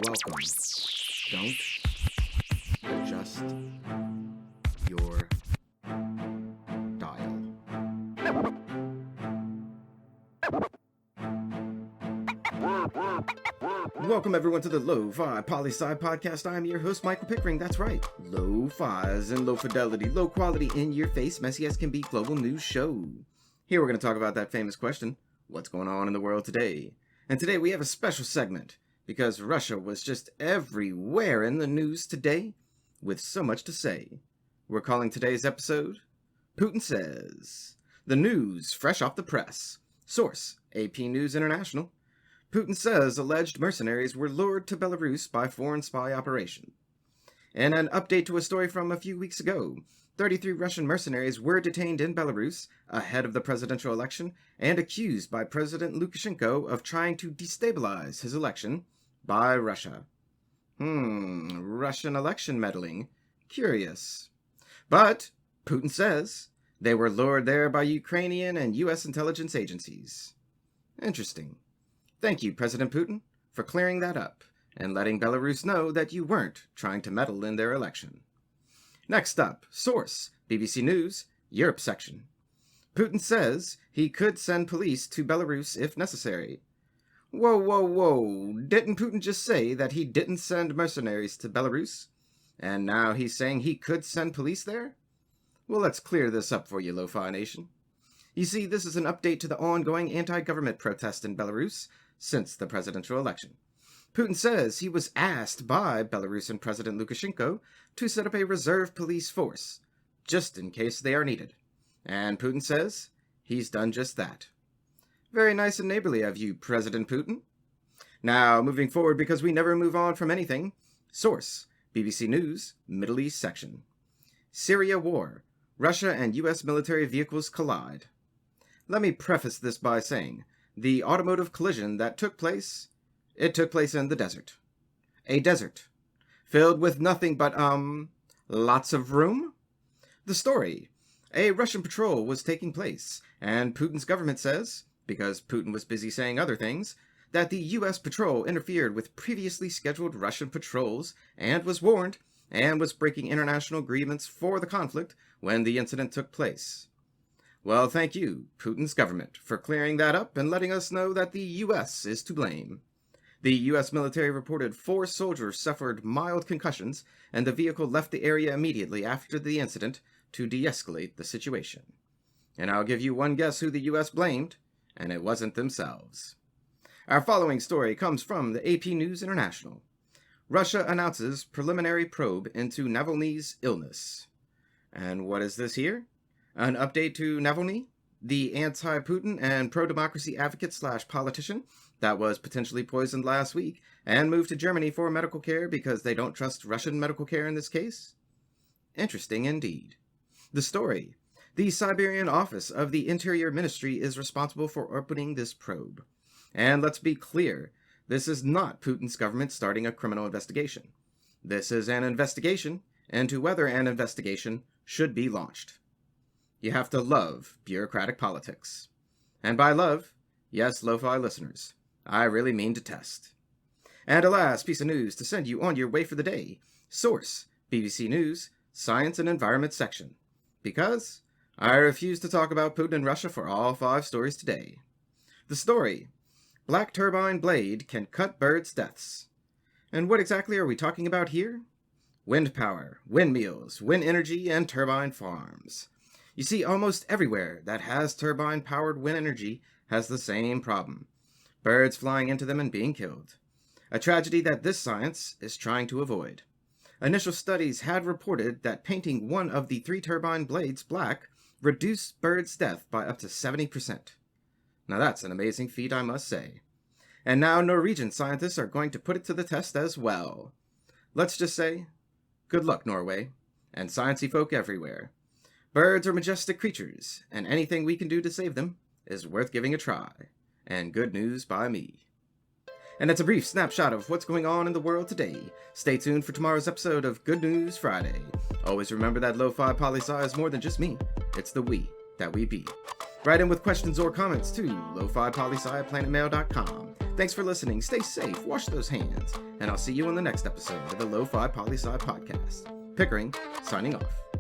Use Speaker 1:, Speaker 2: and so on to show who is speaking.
Speaker 1: Welcome. Don't adjust your dial. Welcome everyone to the Lofi Poli Sci podcast. I'm your host, Michael Pickering. That's right, Lo-Fi as in low fidelity, low quality, in your face, messy as can be global news show. Here we're going to talk about that famous question, what's going on in the world today? And today we have a special segment, because Russia was just everywhere in the news today, with so much to say. We're calling today's episode, Putin Says. The news fresh off the press. Source, AP News International. Putin says alleged mercenaries were lured to Belarus by foreign spy operation. In an update to a story from a few weeks ago, 33 Russian mercenaries were detained in Belarus ahead of the presidential election and accused by President Lukashenko of trying to destabilize his election by Russia. Russian election meddling. Curious. But Putin says they were lured there by Ukrainian and U.S. intelligence agencies. Interesting. Thank you, President Putin, for clearing that up and letting Belarus know that you weren't trying to meddle in their election. Next up, source, BBC News, Europe section. Putin says he could send police to Belarus if necessary. Whoa. Didn't Putin just say that he didn't send mercenaries to Belarus? And now he's saying he could send police there? Well, let's clear this up for you, Lo-Fi Nation. You see, this is an update to the ongoing anti-government protest in Belarus since the presidential election. Putin says he was asked by Belarusian President Lukashenko to set up a reserve police force, just in case they are needed. And Putin says he's done just that. Very nice and neighborly of you, President Putin. Now, moving forward, because we never move on from anything. Source, BBC News, Middle East section. Syria war. Russia and U.S. military vehicles collide. Let me preface this by saying, the automotive collision that took place, it took place in the desert. A desert. Filled with nothing but, lots of room? The story. A Russian patrol was taking place, and Putin's government says, because Putin was busy saying other things, that the U.S. patrol interfered with previously scheduled Russian patrols and was warned, and was breaking international agreements for the conflict when the incident took place. Well, thank you, Putin's government, for clearing that up and letting us know that the U.S. is to blame. The U.S. military reported 4 soldiers suffered mild concussions, and the vehicle left the area immediately after the incident to de-escalate the situation. And I'll give you one guess who the U.S. blamed, and it wasn't themselves. Our following story comes from the AP News International. Russia announces preliminary probe into Navalny's illness. And what is this here? An update to Navalny, the anti-Putin and pro-democracy advocate/politician that was potentially poisoned last week and moved to Germany for medical care because they don't trust Russian medical care in this case? Interesting indeed. The story. The Siberian office of the Interior Ministry is responsible for opening this probe. And let's be clear, this is not Putin's government starting a criminal investigation. This is an investigation into whether an investigation should be launched. You have to love bureaucratic politics. And by love, yes, Lo-Fi listeners, I really mean to test. And a last piece of news to send you on your way for the day. Source, BBC News, Science and Environment section. Because I refuse to talk about Putin and Russia for all 5 stories today. The story. Black turbine blade can cut birds' deaths. And what exactly are we talking about here? Wind power, windmills, wind energy, and turbine farms. You see, almost everywhere that has turbine-powered wind energy has the same problem. Birds flying into them and being killed. A tragedy that this science is trying to avoid. Initial studies had reported that painting one of the 3 turbine blades black reduced birds' death by up to 70%. Now that's an amazing feat, I must say. And now Norwegian scientists are going to put it to the test as well. Let's just say, good luck, Norway, and sciencey folk everywhere. Birds are majestic creatures, and anything we can do to save them is worth giving a try. And good news by me. And that's a brief snapshot of what's going on in the world today. Stay tuned for tomorrow's episode of Good News Friday. Always remember that Lofi Poli Sci is more than just me. It's the we that we be. Write in with questions or comments to lofipolisci@planetmail.com. Thanks for listening. Stay safe, wash those hands, and I'll see you in the next episode of the Lofi Poli Sci podcast. Pickering, signing off.